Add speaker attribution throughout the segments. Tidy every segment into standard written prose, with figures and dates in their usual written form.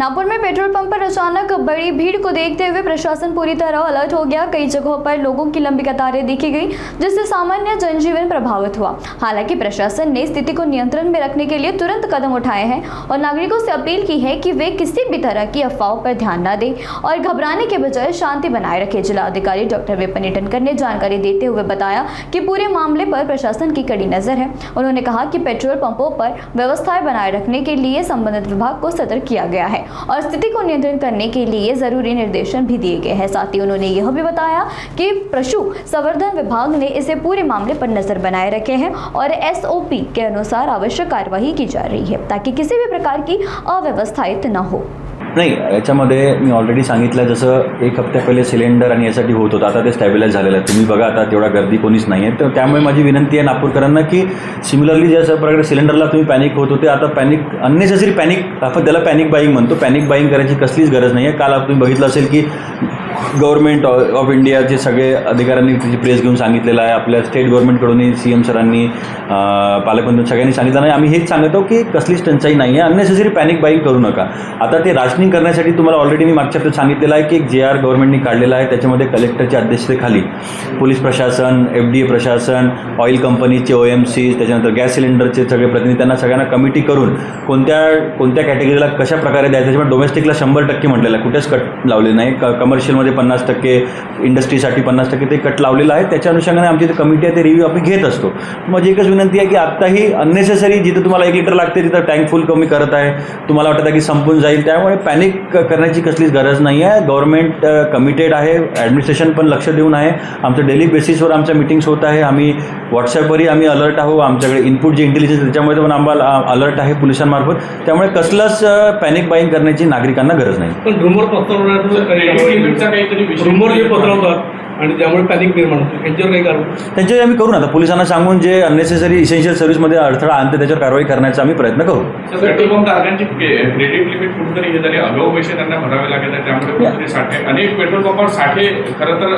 Speaker 1: नागपुर में petrol pump पर अचानक बड़ी भीड़ को देखते हुए प्रशासन पूरी तरह अलर्ट हो गया। कई जगहों पर लोगों की लंबी कतारें देखी गई, जिससे सामान्य जनजीवन प्रभावित हुआ। हालांकि प्रशासन ने स्थिति को नियंत्रण में रखने के लिए तुरंत कदम उठाए हैं और नागरिकों से अपील की है कि वे किसी भी तरह की अफवाहों पर ध्यान न दें और घबराने के बजाय शांति बनाए रखें। जिला अधिकारी डॉक्टर विपिन ईटनकर ने जानकारी देते हुए बताया कि पूरे मामले पर प्रशासन की कड़ी नजर है। उन्होंने कहा कि पेट्रोल पंपों पर व्यवस्थाएं बनाए रखने के लिए संबंधित विभाग को सतर्क किया गया है और स्थिति को नियंत्रण करने के लिए जरूरी निर्देशन भी दिए गए हैं। साथ ही उन्होंने यह भी बताया कि पशु संवर्धन विभाग ने इसे पूरे मामले पर नजर बनाए रखे हैं और SOP के अनुसार आवश्यक कार्यवाही की जा रही है ताकि किसी भी प्रकार की अव्यवस्थाएं न हो।
Speaker 2: नाही, याच्यामध्ये मी ऑलरेडी सांगितलं, जसं एक हप्त्या पहिले सिलेंडर आणि यासाठी होत होतं, आता ते स्टॅबिलाइज झालेलं आहे। तुम्ही बघा आता तेवढा गर्दी कोणीच नाही आहे, तर त्यामुळे माझी विनंती आहे नागपूरकरांना की सिमिलरली जसं प्रकारे सिलेंडरला तुम्ही पॅनिक होत होते, आता पॅनिक अननेसेसरी पॅनिक, आपण त्याला पॅनिक बाईंग म्हणतो, पॅनिक बाईंग करायची कसलीच गरज नाही आहे। काल तुम्ही बघितलं असेल की गव्हर्नमेंट ऑफ इंडियाचे सगळे अधिकाऱ्यांनी त्याची प्रेस घेऊन सांगितलेलं आहे, आपल्या स्टेट गव्हर्नमेंटकडूनही CM सरांनी पालकमंत्री सगळ्यांनी सांगितलं नाही। आम्ही हेच सांगतो की कसलीच टंचाई नाही आहे, अननेसेसरी पॅनिक बाईंग करू नका। आता ते राशनिंग करण्यासाठी तुम्हाला ऑलरेडी मी मागच्या हप्त्यात सांगितलेलं आहे की एक JR गव्हर्नमेंटनी काढलेला आहे, त्याच्यामध्ये कलेक्टरच्या अध्यक्षतेखाली पोलीस प्रशासन, FDA प्रशासन, ऑइल कंपनीचे OMC, त्याच्यानंतर गॅस सिलेंडरचे सगळे प्रतिनिधी, त्यांना सगळ्यांना कमिटी करून कोणत्या कॅटेगरीला कशा प्रकारे द्यायचं, त्याच्यामुळे डोमेस्टिकला 100% म्हटलेलं आहे, कुठेच कट लावले नाही। कमर्शियलमध्ये 50%, इंडस्ट्रीसाठी 50% ते कट लावलेलं आहे। त्याच्या अनुषंगाने आमची जी कमिटी आहे ते रिव्ह्यू आम्ही घेत असतो। माझी एकच विनंती आहे की आत्ताही अननेसेसरी जिथे तुम्हाला 1 लिटर लागते तिथं टँक फुल कमी करत आहे, तुम्हाला वाटतं की संपून जाईल, त्यामुळे पॅनिक करण्याची कसलीच गरज नाही आहे। गव्हर्नमेंट कमिटेड आहे, ॲडमिनिस्ट्रेशन पण लक्ष देऊन आहे। आमचं डेली बेसिसवर आमच्या मीटिंग्स होत आहे, आम्ही व्हॉट्सॲपवरही आम्ही अलर्ट आहोत, आमच्याकडे इनपुट जे इंटेलिजन्स त्याच्यामुळे पण आम्हाला अलर्ट आहे पोलिसांमार्फत, त्यामुळे कसलंच पॅनिक बाईंग करण्याची नागरिकांना गरज नाही।
Speaker 3: पण रुमर पसरवतात आणि त्यामुळे पॅनिक निर्माण होते, त्यांच्यावर काही कारवाई
Speaker 2: त्यांच्यावर आम्ही करू ना। आता पोलिसांना सांगून जे अननेसेसरी इसेन्शियल सर्व्हिसमध्ये अडथळा आणते त्याच्यावर कारवाई करण्याचा आम्ही प्रयत्न करू।
Speaker 4: पेट्रोल पंप धारकांची क्रेडिट लिमिट कुठेतरी हे झाले, अगाऊ पैसे त्यांना भरावे लागत आहे, त्यामुळे कुठेतरी साठे, अनेक पेट्रोल पंपावर साठे खरं तर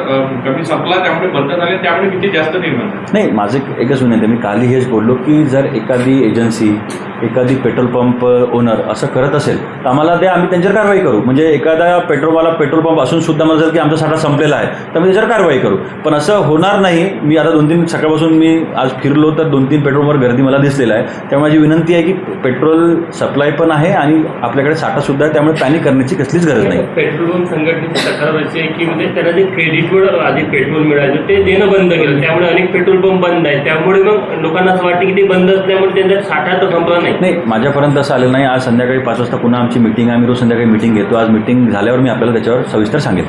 Speaker 4: कमी संपला, त्यामुळे बंद झाले, त्यामुळे किती जास्त निर्माण
Speaker 2: नाही। माझं एकच विनंती आहे, मी कालही हेच बोललो की जर एखादी एजन्सी, एखादी पेट्रोल पंप ओनर असं करत असेल तर आम्हाला ते आम्ही त्यांच्यावर कारवाई करू। म्हणजे एखादा पेट्रोल पंप असून सुद्धा मला जर की आमचा साठा संपलेला आहे तर मी त्याच्यावर कारवाई करू, पण असं होणार नाही। मी आता 2-3 सकाळपासून मी आज फिरलो तर 2-3 पेट्रोलवर गर्दी मला दिसलेला आहे, त्यामुळे माझी विनंती आहे की पेट्रोल सप्लाय पण आहे आणि आपल्याकडे साठा सुद्धा आहे, त्यामुळे पॅनिक करण्याची कसलीच गरज नाही।
Speaker 5: पेट्रोल पंप संघटनेची तक्रार अशी आहे की म्हणजे त्याला जे क्रेडिटवर आधी पेट्रोल मिळायचं ते देणं बंद केलं, त्यामुळे अनेक पेट्रोल पंप बंद आहे, त्यामुळे मग लोकांना असं वाटतं की ते बंद असल्यामुळे त्यांचा साठा तर संपला नाही।
Speaker 2: माझ्यापर्यंत असं आलेलं नाही। आज संध्याकाळी 5 वाजता पुन्हा आमची मीटिंग आहे, आम्ही रोज संध्याकाळी मीटिंग घेतो। आज मीटिंग झाल्यावर मी आपल्याला त्याच्यावर सविस्तर सांगेन।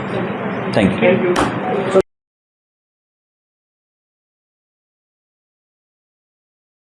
Speaker 2: थँक्यू।